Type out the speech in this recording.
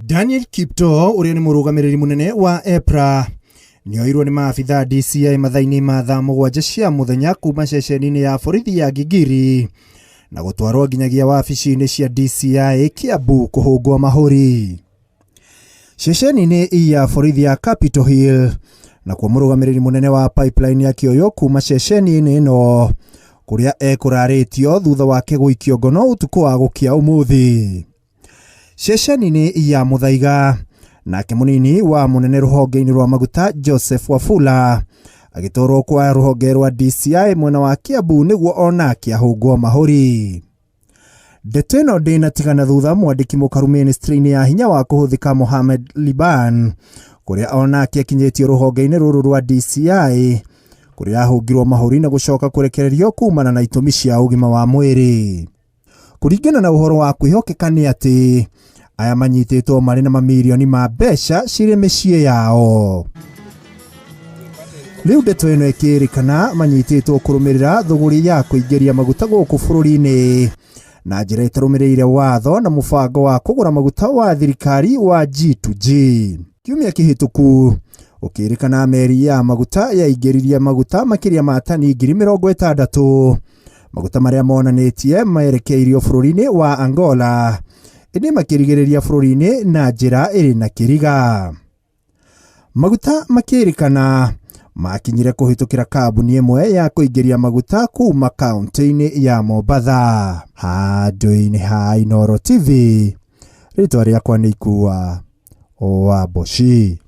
Daniel Kipto uria ni murugamiriri munene wa EPRA nioirwo ni maabitha DCI mathaini ma thaa 7 cia muthenya kuma ceceni-ini ya borithi ya Gigiri na gutwarwo nginyagia wabici-ini cia DCI Kiambu kuhungwo mahuri. Ceceni-ini ya borithi ya Capitol Hill na kwa murugamiriri munene wa pipeline ya Kioyo kuma ceceni-ini ino kuria ekuraritio thutha wake guikio ngono utuku wa gukia umuthi. Ceceni-ini ya Muthaiga nake munini wa munene ruhonge-ini rwa maguta Joseph Wafula agitorwo kwa ruhonge rwa DCI mwena wa Kiambu niguo onake ahungwo mahuri. Ndeto ino ndinatigana thutha mwandiki mukaru ministry-ini ya hinya wa kuhuthika Mohamed Liban kuria onake akinyitio ruhonge-ini ruru rwa DCI kuria ahungirwo mahuri na gucoka kurekererio kumana na itumi cia ugima wa mwiri. Kuringana na uhoro wa kwihokeka ni ati aya manyititwo mari na mamilioni ma mbeca ciri micii yao. Riu ndeto ino ikirikana manyititwo kurumirira thuguri ya kuingiria maguta guku bururi-ini na njira itarumirire watho na mubango wa kugura maguta wa thirikari wa G2G. Kiumia kihituku ukirikana meri ya maguta yaingiririe maguta makiria ma tani 60,000 maguta maria monanitie maerekeirio bururi-ini wa Angola indi makirigiriria bururi-ini na njira iri na kiriga. Maguta makirikana makinyire kuhitukira kambuni imwe ya kuingiria maguta kuma kaunti-ini ya Mombasa. Handũ-inĩ ha Inooro TV, ritwa riakwa ni Ikua Waboshi.